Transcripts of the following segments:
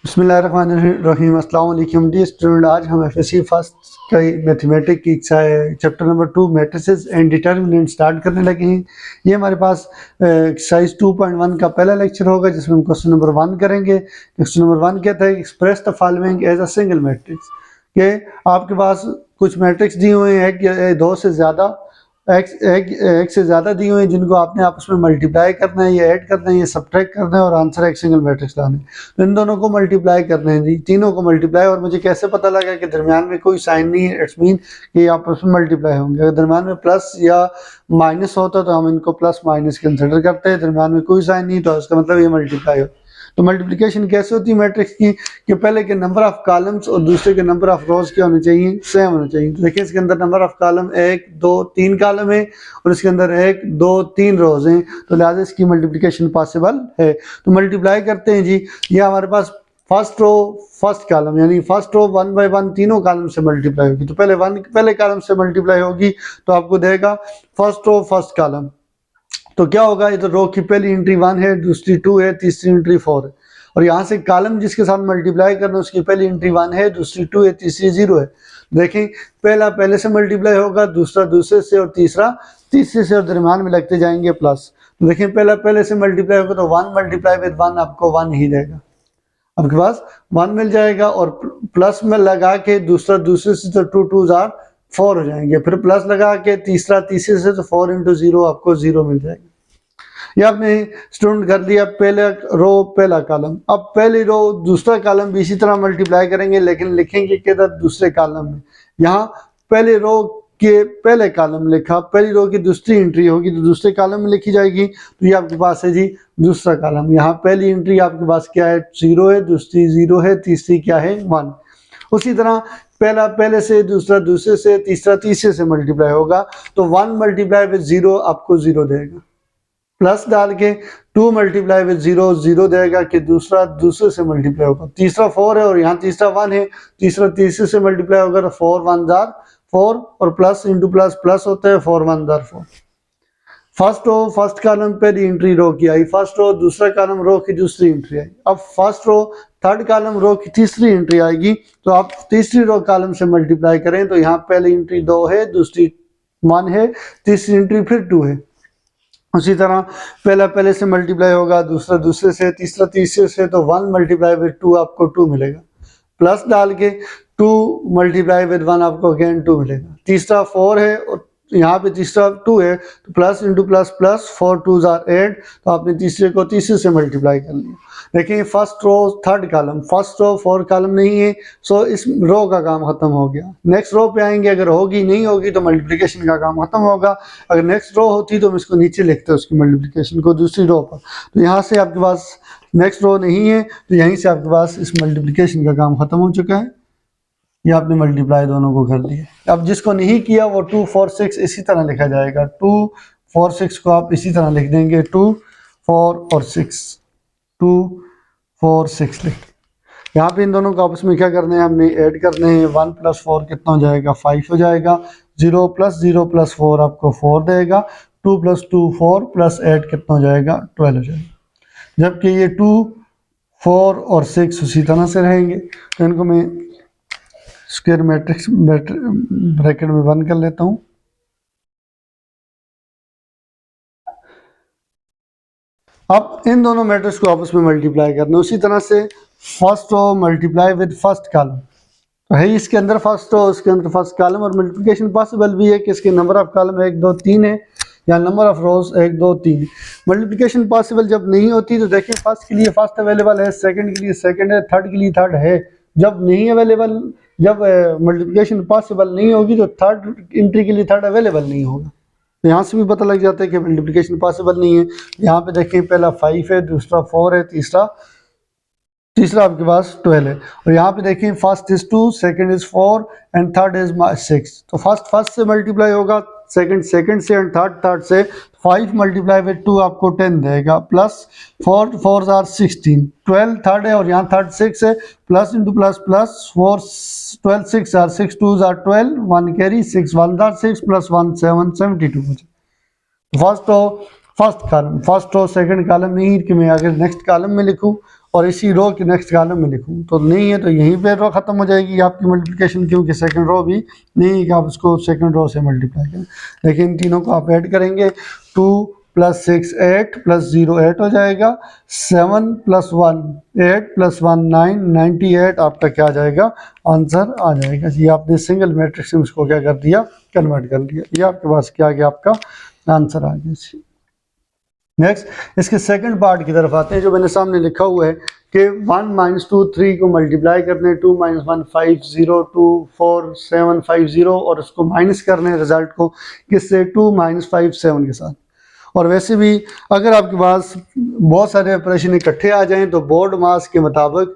बिस्मिल्लाहिर्रहमानिर्रहीम। अस्सलाम वालेकुम डी स्टूडेंट। आज हम एफएससी फर्स्ट का मैथमेटिक की chapter number 2 matrices and determinant start करने लगे हैं। ये हमारे पास एक्सरसाइज 2.1 का पहला लेक्चर होगा जिसमें हम क्वेश्चन नंबर 1 करेंगे। क्वेश्चन नंबर 1 कहता है express the following as a single matrix, के आपके पास कुछ मैट्रिक्स दिए हुए हैं कि दो से ज़्यादा एक से ज़्यादा दिए हुए हैं जिनको आपने आपस में मल्टीप्लाई करना है, या ऐड करना है, या सब्ट्रैक्ट करना है और आंसर एक सिंगल मैट्रिक्स लाना है। तो इन दोनों को मल्टीप्लाई करना है जी, तीनों को मल्टीप्लाई। और मुझे कैसे पता लगा कि दरमियान में कोई साइन नहीं है, इट्स मीन कि आपस में मल्टीप्लाई होंगे। अगर दरमियान में प्लस या माइनस होता तो हम इनको प्लस माइनस कंसिडर करते हैं। दरमियान में कोई साइन नहीं तो इसका मतलब ये मल्टीप्लाई हो। तो मल्टीप्लिकेशन कैसे होती है मैट्रिक्स की, कि पहले के नंबर ऑफ कॉलम्स और दूसरे के नंबर ऑफ रोज क्या होने चाहिए, सेम होने चाहिए। तो देखिए इसके अंदर नंबर ऑफ कॉलम 1 2 3 कॉलम है और इसके अंदर 1 2 3 रोज हैं, तो लिहाजा इसकी मल्टीप्लिकेशन पॉसिबल है। तो मल्टीप्लाई करते हैं जी। ये हमारे पास फर्स्ट रो फर्स्ट कॉलम यानी फर्स्ट रो 1 बाय 1 तीनों कॉलम से मल्टीप्लाई होगी। तो पहले 1 पहले कॉलम से मल्टीप्लाई होगी तो आपको देगा फर्स्ट रो फर्स्ट कॉलम। तो क्या होगा, इधर रो की पहली एंट्री 1 है, दूसरी 2 है, तीसरी एंट्री 4 है। और यहाँ से कॉलम जिसके साथ मल्टीप्लाई करना उसकी पहली एंट्री 1 है, दूसरी 2 है, तीसरी 0 है। देखें पहला पहले से मल्टीप्लाई होगा, दूसरा दूसरे से और तीसरा तीसरे से, और दरम्यान में लगते जाएंगे प्लस। तो देखें पहला पहले से मल्टीप्लाई होगा तो 1 मल्टीप्लाई विद 1 आपको 1 ही देगा, आपके पास 1 मिल जाएगा। और प्लस में लगा के दूसरा दूसरे से तो 2 2 जार 4 हो जाएंगे, फिर प्लस लगा के तीसरा तीसरे से तो 4 इंटू 0 आपको 0 मिल जाएगा। ये आपने स्टूडेंट कर दिया पहला रो पहला कॉलम। अब पहली रो दूसरा कॉलम भी इसी तरह मल्टीप्लाई करेंगे, लेकिन लिखेंगे किधर, दूसरे कॉलम में। यहाँ पहले रो के पहले कॉलम लिखा, पहली रो की दूसरी एंट्री होगी तो दूसरे कॉलम में लिखी जाएगी। तो ये आपके पास है जी दूसरा कॉलम। यहाँ पहली एंट्री आपके पास क्या है, 0 है, दूसरी 0 है, तीसरी क्या है 1। उसी तरह पहला पहले से, दूसरा दूसरे से, तीसरा तीसरे से मल्टीप्लाई होगा तो 1 मल्टीप्लाई विद 0 आपको 0 देगा। प्लस डाल के 2 मल्टीप्लाई विद 0 0 देगा कि दूसरा दूसरे से मल्टीप्लाई होगा। तीसरा 4 है और यहाँ तीसरा 1 है, तीसरा तीसरे से मल्टीप्लाई होगा तो 4 1 जार 4 और प्लस इंटू प्लस प्लस होता है, 4 1 जार 4। फर्स्ट रो फर्स्ट कॉलम पे एंट्री रो की आई, फर्स्ट रो दूसरा कॉलम रो की दूसरी एंट्री आई। अब first row third column row की तीसरी एंट्री आएगी तो आप तीसरी रो कॉलम से मल्टीप्लाई करें तो यहाँ पहली एंट्री 2 है, दूसरी 1 है, तीसरी एंट्री फिर 2 है। उसी तरह पहला पहले से मल्टीप्लाई होगा, दूसरा दूसरे से, तीसरा तीसरे से, तो 1 मल्टीप्लाई विद 2 आपको 2 मिलेगा। प्लस डाल के 2 मल्टीप्लाई विद 1 आपको अगेन 2 मिलेगा। तीसरा 4 है और यहाँ पे तीसरा 2 है तो plus into plus plus 4 2 jar 8, तो आपने तीसरे को तीसरे से मल्टीप्लाई कर लिया। देखिए first row third column, first row 4 column नहीं है, सो इस रो का काम खत्म हो गया। नेक्स्ट रो पे आएंगे, अगर होगी नहीं होगी तो मल्टीप्लिकेशन का काम खत्म होगा। अगर नेक्स्ट रो होती तो हम इसको नीचे लिखते हैं उसकी मल्टीप्लिकेशन को दूसरी रो पर। तो यहाँ से आपके पास नेक्स्ट रो नहीं है तो यहीं से आपके पास इस मल्टीप्लिकेशन का काम खत्म हो चुका है। ये आपने मल्टीप्लाई दोनों को कर दिया। अब जिसको नहीं किया वो 2 4 6 इसी तरह लिखा जाएगा। 2 4 6 को आप इसी तरह लिख देंगे, 2 4 और 6, 2 4 6 लिख। यहाँ पे इन दोनों को आपस में क्या करना है, हमने ऐड करने हैं। 1 + 4 कितना हो जाएगा, 5 हो जाएगा। 0 + 0 + 4 आपको 4 देगा। 2 + 2 4 + 8 कितना हो जाएगा, 12 हो जाएगा। जबकि ये 2 4 और 6 उसी तरह से रहेंगे। तो इनको मैं स्क्वायर मैट्रिक्स ब्रैकेट में बंद कर लेता हूँ। अब इन दोनों मैट्रिक्स को आपस में मल्टीप्लाई करना। उसी तरह से first row multiply with first column, तो है इसके अंदर फर्स्ट रो, उसके अंदर फर्स्ट कॉलम। और मल्टीप्लिकेशन पॉसिबल भी है कि इसके नंबर ऑफ कॉलम 1 2 3 है या number of rose 1 2 3। Multiplication possible जब नहीं होती तो देखिए फर्स्ट के लिए फर्स्ट अवेलेबल है, सेकंड के लिए सेकंड है, थर्ड के लिए थर्ड है। जब नहीं अवेलेबल, जब मल्टीप्लिकेशन पॉसिबल नहीं होगी तो थर्ड एंट्री के लिए थर्ड अवेलेबल नहीं होगा। तो यहाँ से भी पता लग जाता है कि मल्टीप्लिकेशन पॉसिबल नहीं है। यहाँ पे देखिए पहला 5 है, दूसरा 4 है, तीसरा आपके पास 12 है। और यहाँ पे देखिए first is 2, second is 4 and third is 6। तो फर्स्ट से मल्टीप्लाई होगा, सेकंड से एंड थर्ड से। 5 मल्टीप्लाई विद 2 आपको 10 देगा, प्लस 4 4 जार 16, 12 थर्ड है और यहाँ थर्ड 6 है, प्लस इंटू प्लस प्लस 4 12 6 जार 6 2 जार 12, 1 कैरी 6 1 जार 6 plus 1 7 72। First row first column, first row second column नहीं कि मैं अगर नेक्स्ट कॉलम में लिखूं और इसी रो के नेक्स्ट कॉलम में लिखूँ, तो नहीं है तो यहीं पे रो ख़त्म हो जाएगी आपकी मल्टीप्लिकेशन, क्योंकि सेकंड रो भी नहीं है कि आप उसको सेकंड रो से मल्टीप्लाई करें। लेकिन इन तीनों को आप ऐड करेंगे, 2 + 6 8 + 0 8 हो जाएगा, 7 + 1 8 + 1 9 98 आपका क्या आ जाएगा, आंसर आ जाएगा। ये आपने सिंगल मैट्रिक्स में उसको क्या कर दिया, कन्वर्ट कर दिया। ये आपके पास क्या आ गया, आपका आंसर आ गया। नेक्स्ट इसके सेकंड पार्ट की तरफ आते हैं, जो मैंने सामने लिखा हुआ है कि 1 - 2 3 को मल्टीप्लाई करने, 2 - 1 5 0 2 4 7 5 0 और उसको माइनस करने रिजल्ट को किससे, 2 - 5 7 के साथ। और वैसे भी अगर आपके पास बहुत सारे ऑपरेशन इकट्ठे आ जाएं तो बोर्ड मास के मुताबिक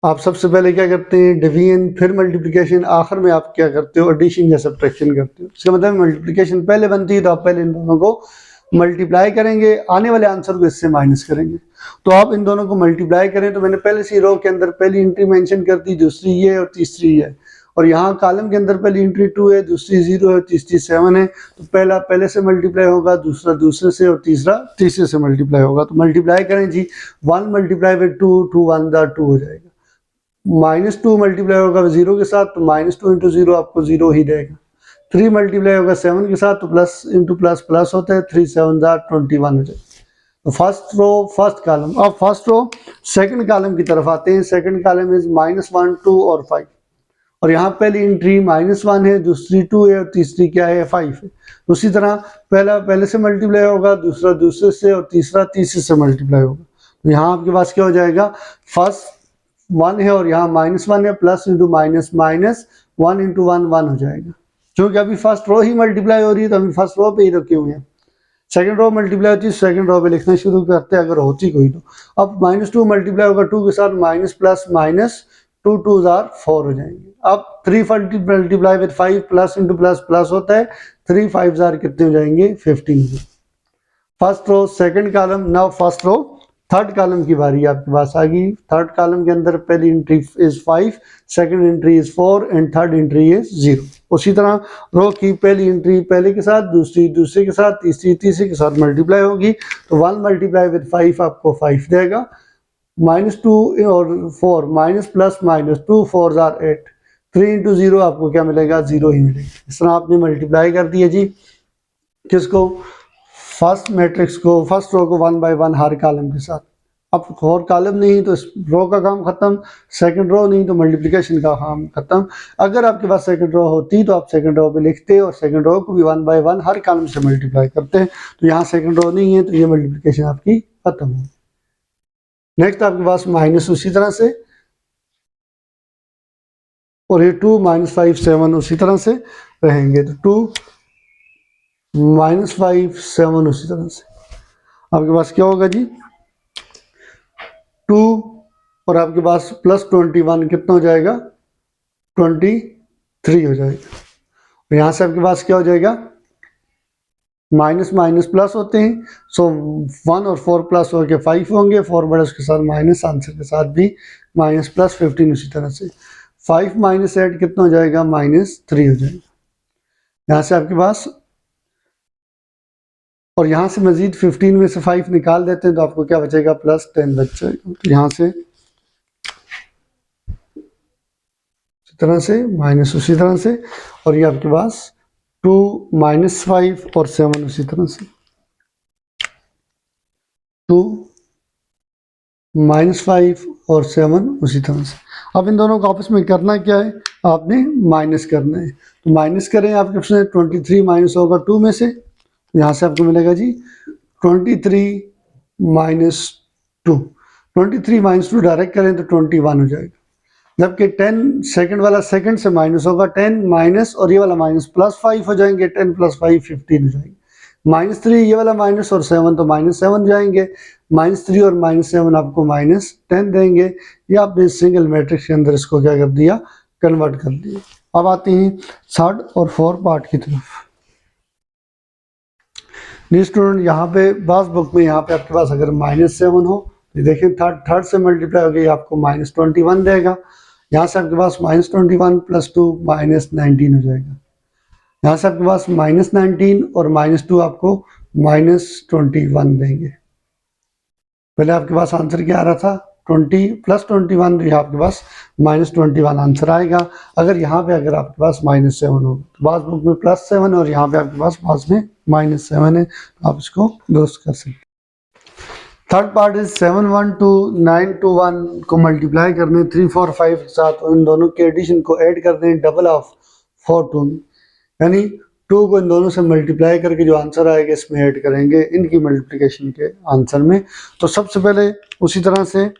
आप सबसे पहले क्या करते हैं, डिवीजन, फिर मल्टीप्लिकेशन, आखिर में आप क्या करते हो, एडिशन या सब्ट्रैक्शन करते हो। इसका मतलब मल्टीप्लिकेशन पहले बनती है तो आप पहले इन दोनों को मल्टीप्लाई करेंगे, आने वाले आंसर को इससे माइनस करेंगे। तो आप इन दोनों को मल्टीप्लाई करें, तो मैंने पहले सी रो के अंदर पहली एंट्री मेंशन कर दी, दूसरी ये और तीसरी ये, और यहाँ कॉलम के अंदर पहली एंट्री 2 है, दूसरी 0 है, तीसरी 7 है। तो पहला पहले से मल्टीप्लाई होगा, दूसरा दूसरे से और तीसरा तीसरे से मल्टीप्लाई होगा। तो मल्टीप्लाई करें जी, 1 × 2 2 1 2 हो जाएगा, -2 मल्टीप्लाई होगा 0 के साथ, तो -2 × 0 आपको 0 ही देगा। 3 मल्टीप्लाई होगा 7 के साथ, तो प्लस इंटू प्लस प्लस होता है, 3 7 21 हो जाएगा। तो फर्स्ट रो फर्स्ट कॉलम। अब फर्स्ट रो सेकंड कॉलम की तरफ आते हैं। सेकंड कॉलम इज -1 2 और 5, और यहाँ पहली एंट्री -1 है, दूसरी 2 है और तीसरी क्या है, 5 है। उसी तरह पहला पहले से मल्टीप्लाई होगा, दूसरा दूसरे से और तीसरा तीसरे से मल्टीप्लाई होगा। तो यहाँ आपके पास क्या हो जाएगा, फर्स्ट 1 है और यहाँ -1 है, प्लस इंटू माइनस माइनस 1 × 1 1 हो जाएगा। क्योंकि अभी फर्स्ट रो ही मल्टीप्लाई हो रही है तो हम फर्स्ट रो पे ही रखे हुए हैं। सेकंड रो मल्टीप्लाई होती है, सेकंड रो पे लिखना शुरू करते हैं अगर होती कोई तो। अब -2 मल्टीप्लाई होगा 2 के साथ, माइनस प्लस माइनस 2 2 4 हो जाएंगे। अब 3 multiply with 5, plus into plus plus होता है, 3 5 कितने हो जाएंगे, 15। First row second column. Now first row third column की बारी आपके पास आ गई। थर्ड कॉलम के अंदर पहली entry is 5, second entry is 4 and third entry is 0। उसी तरह रो की पहली एंट्री पहले के साथ, दूसरी दूसरे के साथ, तीसरी तीसरे के साथ मल्टीप्लाई होगी। तो 1 मल्टीप्लाई विद 5 आपको 5 देगा, -2 और 4 माइनस प्लस माइनस 2 4 8, 3 × 0 आपको क्या मिलेगा, 0 ही मिलेगा। इस तरह आपने मल्टीप्लाई कर दिया जी किसको, फर्स्ट मैट्रिक्स को, फर्स्ट रो को 1 बाय 1 हर कॉलम के साथ। अब और कॉलम नहीं तो इस रो का काम खत्म, सेकंड रो नहीं तो मल्टीप्लिकेशन का काम खत्म। अगर आपके पास सेकंड रो होती तो आप सेकंड रो पे लिखते और सेकंड रो को भी 1 बाय 1 हर कॉलम से मल्टीप्लाई करते हैं। तो यहाँ सेकंड रो नहीं है तो ये मल्टीप्लिकेशन आपकी खत्म हो। नेक्स्ट आपके पास माइनस उसी तरह से, और ये 2 - 5 7 उसी तरह से रहेंगे। तो 2 - 5 7 उसी तरह से आपके पास क्या होगा जी, 2 और आपके पास +21 कितना हो जाएगा, 23 हो जाएगा। और यहाँ से आपके पास क्या हो जाएगा, माइनस माइनस प्लस होते हैं, सो 1 और 4 प्लस होकर 5 होंगे, 4 बड़े उसके साथ माइनस, आंसर के साथ भी माइनस प्लस 15 उसी तरह से। 5 - 8 कितना हो जाएगा, -3 हो जाएगा। यहाँ से आपके पास, और यहाँ से मजीद 15 में से 5 निकाल देते हैं तो आपको क्या बचेगा, +10 बच जाएगा। तो यहाँ से इसी तरह से माइनस उसी तरह से, और ये आपके पास 2 - 5 और 7 उसी तरह से, 2 - 5 और 7 उसी तरह से। अब इन दोनों को आपस में करना क्या है, आपने माइनस करना है। तो माइनस करें, आपके ऑप्शन 23 माइनस होगा 2 में से, यहाँ से आपको मिलेगा जी 23 - 2। 23 - 2 डायरेक्ट करें तो 21 हो जाएगा। जबकि 10 सेकंड वाला सेकंड से माइनस होगा, 10 माइनस और ये वाला माइनस +5 हो जाएंगे, 10 + 5 15 हो जाएंगे। -3 ये वाला माइनस और 7 तो -7 जाएंगे, -3 और -7 आपको -10 देंगे। ये आपने सिंगल मैट्रिक्स के अंदर इसको क्या कर दिया, कन्वर्ट कर दिया। अब आते हैं थर्ड और फोर्थ पार्ट की तरफ। स्टूडेंट यहाँ पे बास बुक में यहाँ पे आपके पास अगर -7 हो तो देखिए थर्ड से मल्टीप्लाई हो गई, आपको -21 देगा। यहाँ से आपके पास -21 + 2 -19 हो जाएगा। यहाँ से आपके पास -19 और -2 आपको -21 देंगे। पहले आपके पास आंसर क्या आ रहा था 20 प्लस 21, तो यहाँ आपके पास -21 आंसर आएगा। अगर यहाँ पे अगर आपके पास -7 हो तो बास बुक में +7 और यहाँ पे आपके पास बास में -7 है, तो आप इसको दुरुस्त कर सकते हैं। थर्ड पार्ट इज 712 921 को मल्टीप्लाई करने 3 4 5 के साथ और इन दोनों के एडिशन को ऐड कर दें डबल ऑफ 4 2, यानी 2 को इन दोनों से मल्टीप्लाई करके जो आंसर आएगा इसमें ऐड करेंगे इनकी मल्टीप्लिकेशन के आंसर में। तो सबसे पहले उसी तरह से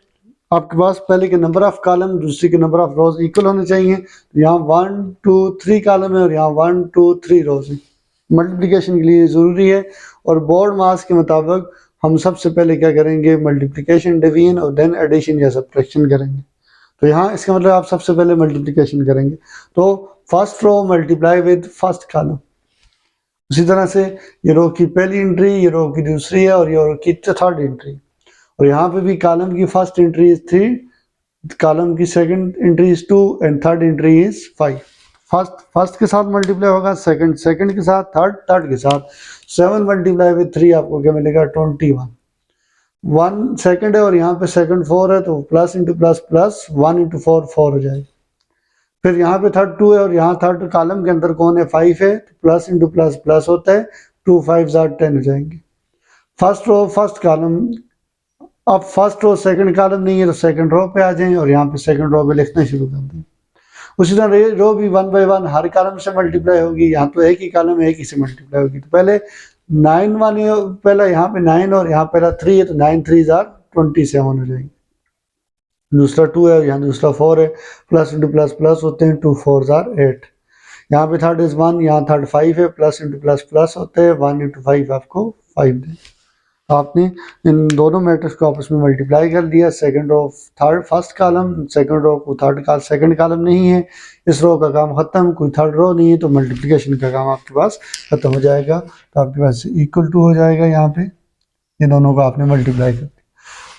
आपके पास पहले के नंबर ऑफ कॉलम दूसरी के नंबर ऑफ रोज इक्वल होने चाहिए। तो यहाँ 1 2 3 कॉलम है और यहाँ 1 2 3 रोज है, मल्टीप्लिकेशन के लिए ज़रूरी है। और बोर्ड मास के मुताबिक हम सबसे पहले क्या करेंगे, मल्टीप्लिकेशन डिवीजन और देन एडिशन या सब्ट्रैक्शन करेंगे। तो यहाँ इसका मतलब आप सबसे पहले मल्टीप्लिकेशन करेंगे, तो first row multiply with first column. उसी तरह से ये रो की पहली एंट्री, ये रो की दूसरी है और ये रो की थर्ड एंट्री। और यहाँ पे भी कॉलम की फर्स्ट एंट्री इज 3, कॉलम की second entry is 2 and third entry is 5। First के साथ मल्टीप्लाई होगा, सेकंड के साथ, थर्ड के साथ। 7 मल्टीप्लाई विद 3 आपको क्या मिलेगा 21। 1 सेकंड है और यहाँ पे सेकंड 4 है, तो plus into plus plus 1 into 4 4 हो जाएगा। फिर यहाँ पे थर्ड 2 है और यहाँ थर्ड कॉलम के अंदर कौन है 5 है, तो प्लस इंटू प्लस प्लस होता है, 2 5 10 हो जाएंगे। फर्स्ट रो फर्स्ट कॉलम, अब फर्स्ट रो सेकंड कॉलम नहीं है तो सेकंड रो पे आ जाएं और यहाँ पे सेकंड रो पे लिखना शुरू कर दें। उसी तरह रो भी 1 बाय 1 हर कॉलम से मल्टीप्लाई होगी, यहाँ तो एक ही कॉलम है एक ही से मल्टीप्लाई होगी। तो पहले 9 1 पहला यहाँ पे 9 और यहाँ पहला 3 है, तो 9 3 27 हो जाएंगे। दूसरा 2 है और यहाँ दूसरा 4 है, प्लस इंटू प्लस प्लस होते हैं, 2 4 8। यहाँ पे थर्ड इज 1, यहाँ थर्ड 5 है, प्लस इंटू प्लस प्लस होते हैं, 1 इंटू 5 आपको 5 दे। आपने इन दोनों मैट्रिक्स को आपस में मल्टीप्लाई कर दिया। Second row third first column, second row को सेकंड कॉलम नहीं है, इस रो का काम खत्म, कोई थर्ड रो नहीं है, तो मल्टीप्लिकेशन का काम आपके पास खत्म हो जाएगा। तो आपके पास इक्वल टू हो जाएगा, यहाँ पे ये दोनों को आपने मल्टीप्लाई कर दिया।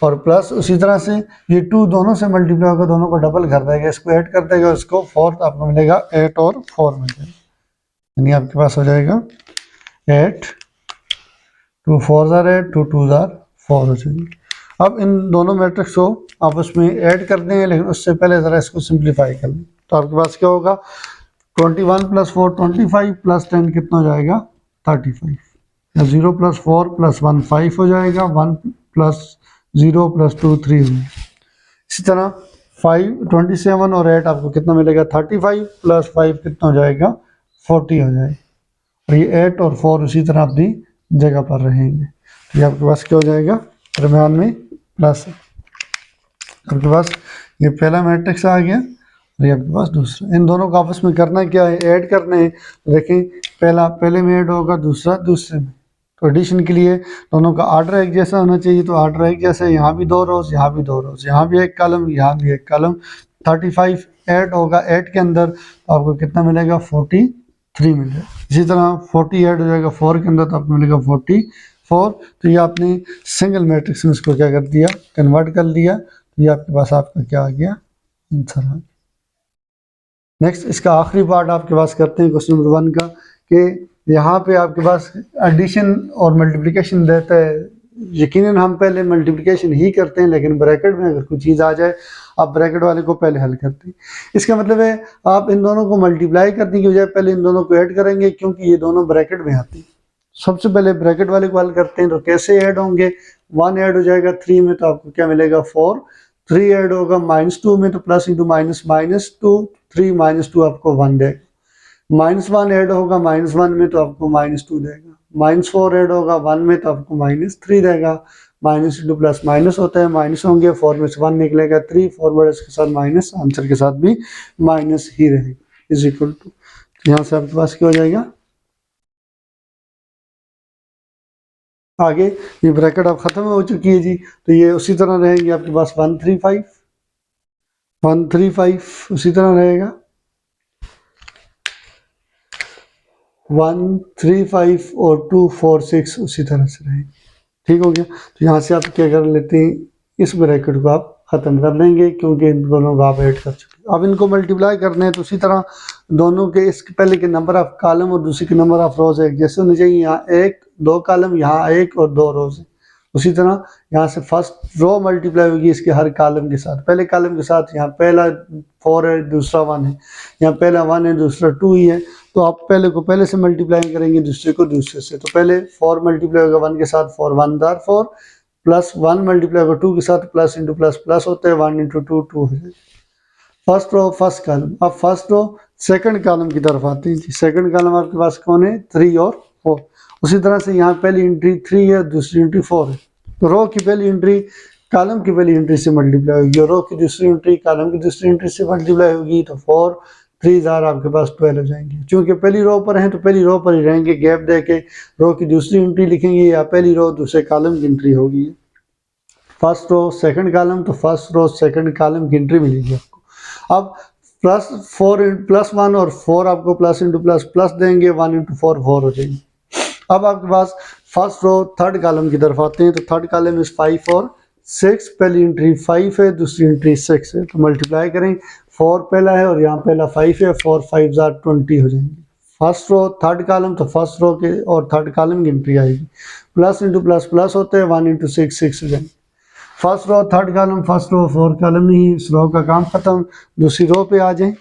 और प्लस उसी तरह से ये 2 दोनों से मल्टीप्लाई होगा, दोनों को डबल कर देगा, इसको ऐड कर देगा, इसको 4, तो आपको मिलेगा 8 और 4 मिल जाएगा, यानी आपके पास हो जाएगा 8 2 4 8 2 2 4 हो जाएंगे। अब इन दोनों मैट्रिक्स को आपस में ऐड कर दें, लेकिन उससे पहले ज़रा इसको सिंप्लीफाई कर लें। तो आपके पास क्या होगा 21 + 4 25 + 10 कितना हो जाएगा 35, या 0 + 4 + 1 5 हो जाएगा, 1 + 0 + 2 3 हो। इसी तरह 27 और 8 आपको कितना मिलेगा 35 + 5 कितना हो जाएगा 40 हो जाएगा। और ये 8 और 4 उसी तरह अपनी जगह पर रहेंगे। तो ये आपके पास क्या हो जाएगा दरम्यान में प्लस है। आपके पास ये पहला मैट्रिक्स आ गया और ये आपके पास दूसरा। इन दोनों को आपस में करना क्या है, ऐड करने हैं। तो देखें पहला पहले में ऐड होगा, दूसरा दूसरे में। तो एडिशन के लिए दोनों का आर्डर एक जैसा होना चाहिए, तो आर्डर एक जैसा, यहाँ भी 2 रोज, यहाँ भी 2 रोज, यहाँ भी एक कॉलम, यहाँ भी एक कॉलम। 35 ऐड होगा, 8 के अंदर तो आपको कितना मिलेगा 43 मिलेगा। इसी तरह 40 ऐड हो जाएगा 4 के अंदर, तो आपको मिलेगा 44। तो ये आपने सिंगल मैट्रिक्स में इसको क्या कर दिया, कन्वर्ट कर लिया। तो ये आपके पास आपका क्या आ गया आंसर आ गया। नेक्स्ट इसका आखिरी पार्ट आपके पास करते हैं क्वेश्चन नंबर 1 का, कि यहाँ पे आपके पास एडिशन और मल्टीप्लिकेशन रहता है। यकीनन हम पहले मल्टीप्लिकेशन ही करते हैं, लेकिन ब्रैकेट में अगर कोई चीज़ आ जाए आप ब्रैकेट वाले को पहले हल करते हैं। इसका मतलब है आप इन दोनों को मल्टीप्लाई करने की बजाय पहले इन दोनों को ऐड करेंगे, क्योंकि ये दोनों ब्रैकेट में आती हैं। सबसे पहले ब्रैकेट वाले को हल करते हैं। तो कैसे ऐड होंगे, 1 ऐड हो जाएगा 3 में, तो आपको क्या मिलेगा 4। 3 ऐड होगा -2 में, तो प्लस इंटू माइनस -2, 3 -2 आपको 1 देगा। -1 ऐड होगा -1 में, तो आपको -2 देगा। -4 ऐड होगा 1 में, तो आपको -3 देगा। माइनस इंटू प्लस माइनस होता है, माइनस होंगे, 4 में से 1 निकलेगा 3, फॉरवर्ड इसके साथ माइनस, आंसर के साथ भी माइनस ही रहेगा, इज इक्वल टू। यहाँ से आपके पास क्या हो जाएगा, आगे ये ब्रैकेट अब खत्म हो चुकी है जी, तो ये उसी तरह रहेंगे आपके पास 135 उसी तरह रहेगा, 135 और 246 उसी तरह से रहेंगे। ठीक हो गया। तो यहाँ से आप क्या कर लेते हैं, इस ब्रैकेट को आप ख़त्म कर देंगे, क्योंकि इन दोनों को आप ऐड कर चुके हैं। अब इनको मल्टीप्लाई करने हैं, तो उसी तरह दोनों के इसके पहले के नंबर ऑफ कॉलम और दूसरे के नंबर ऑफ रोज एक जैसे होने चाहिए। यहाँ 1 2 कॉलम, यहाँ 1 और 2 रोज है। उसी तरह यहाँ से फर्स्ट रो मल्टीप्लाई होगी इसके हर कॉलम के साथ। पहले कॉलम के साथ यहाँ पहला 4 है, दूसरा 1 है, यहाँ पहला 1 है, दूसरा 2 ही है, तो आप पहले को पहले से मल्टीप्लाई करेंगे, दूसरे को दूसरे से। तो पहले 4 मल्टीप्लाई होगा 1 के साथ, 4 1 दार 4, प्लस 1 मल्टीप्लाई होगा 2 के साथ, प्लस इंटू प्लस प्लस होता है, 1 इंटू 2 2 हो जाएगा। First row first column. अब फर्स्ट रो सेकंड कॉलम की तरफ आते हैं। सेकंड कॉलम आपके पास कौन है, 3 और 4। उसी तरह से यहाँ पहली एंट्री 3 है, दूसरी एंट्री 4 है, तो रो की पहली एंट्री कॉलम की पहली एंट्री से मल्टीप्लाई होगी और रो की दूसरी एंट्री कॉलम की दूसरी एंट्री से मल्टीप्लाई होगी। तो 4 3 जार आपके पास 12 हो जाएंगे। चूंकि पहली रो पर हैं तो पहली रो पर ही रहेंगे, गैप दे के रो की दूसरी एंट्री लिखेंगे या पहली रो दूसरे कॉलम की एंट्री होगी। फर्स्ट रो सेकंड कॉलम, तो फर्स्ट रो सेकंड कॉलम की एंट्री मिलेगी आपको। अब प्लस 1 और 4 आपको प्लस इंटू प्लस प्लस देंगे, 1 इंटू 4 4 हो जाएगी। अब आपके पास फर्स्ट रो थर्ड कॉलम की तरफ आते हैं। तो थर्ड कॉलम इस 5 और 6, पहली एंट्री 5 है, दूसरी एंट्री 6 है, तो मल्टीप्लाई करें, 4 पहला है और यहाँ पहला 5 है, 4 5 जार 20 हो जाएंगे। फर्स्ट रो थर्ड कॉलम, तो फर्स्ट रो के और थर्ड कॉलम की एंट्री आएगी, प्लस इंटू प्लस प्लस होते हैं, 1 इंटू 6 6 हो जाएंगे। First row third column, first row fourth column नहीं, इस रो का काम खत्म। दूसरी रो पे आ जाएं,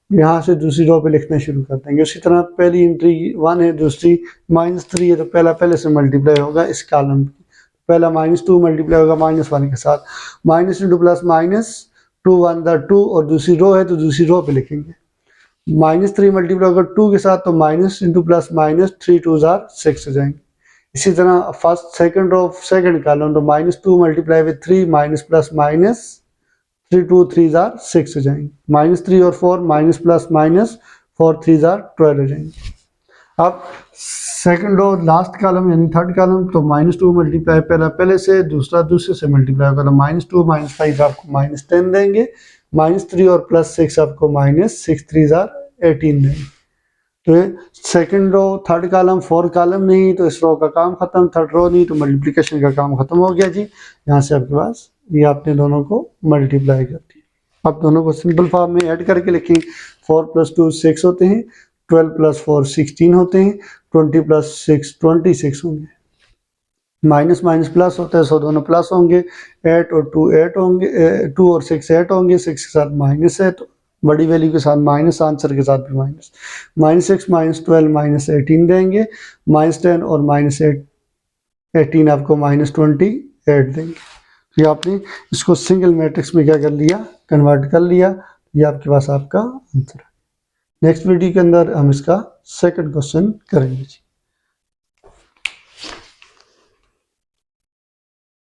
यहाँ से दूसरी रो पे लिखना शुरू कर देंगे। उसी तरह पहली एंट्री 1 है, दूसरी -3 है, तो पहला पहले से मल्टीप्लाई होगा इस कॉलम की। पहला -2 मल्टीप्लाई होगा -1 के साथ, माइनस इंटू प्लस माइनस, 2 1 दा 2, और दूसरी रो है तो दूसरी रो पे लिखेंगे। -3 मल्टीप्लाई होगा 2 के साथ, तो माइनस इंटू प्लस माइनस, 3 2 जार 6 हो जाएंगे। इसी तरह first second row second column, तो -2 multiply with 3 minus plus minus, 3 2 3 जार 6 हो जाएंगे। -3 और 4 माइनस प्लस माइनस, 4 3 जार 12 हो जाएंगे। अब सेकंड रो लास्ट कॉलम यानी थर्ड कॉलम, तो -2 मल्टीप्लाई पहला पहले से, दूसरा दूसरे से मल्टीप्लाई होगा, तो -2 -5 आपको -10 देंगे, -3 और +6 आपको -6 3 जार 18 देंगे। तो second row third column fourth column नहीं, तो इस रो का काम खत्म। थर्ड रो नहीं, तो मल्टीप्लिकेशन का काम खत्म हो गया जी। यहाँ से आपके पास ये आपने दोनों को मल्टीप्लाई कर दिया। अब दोनों को सिंपल फॉर्म में ऐड करके लिखें। 4 + 2 6 होते हैं, 12 + 4 16 होते हैं, 20 + 6 26 होंगे। माइनस माइनस प्लस होता है, सो दोनों प्लस होंगे। 8 और 2 8 होंगे, 2 और 6 8 होंगे, 6 के साथ माइनस है, तो बड़ी वैल्यू के साथ माइनस, आंसर के साथ भी माइनस। -6 -12 -18 देंगे, -10 और -18 आपको -28 देंगे। तो ये आपने इसको सिंगल मैट्रिक्स में क्या कर लिया, कन्वर्ट कर लिया। ये आपके पास आपका आंसर है। नेक्स्ट वीडियो के अंदर हम इसका सेकंड क्वेश्चन करेंगे जी।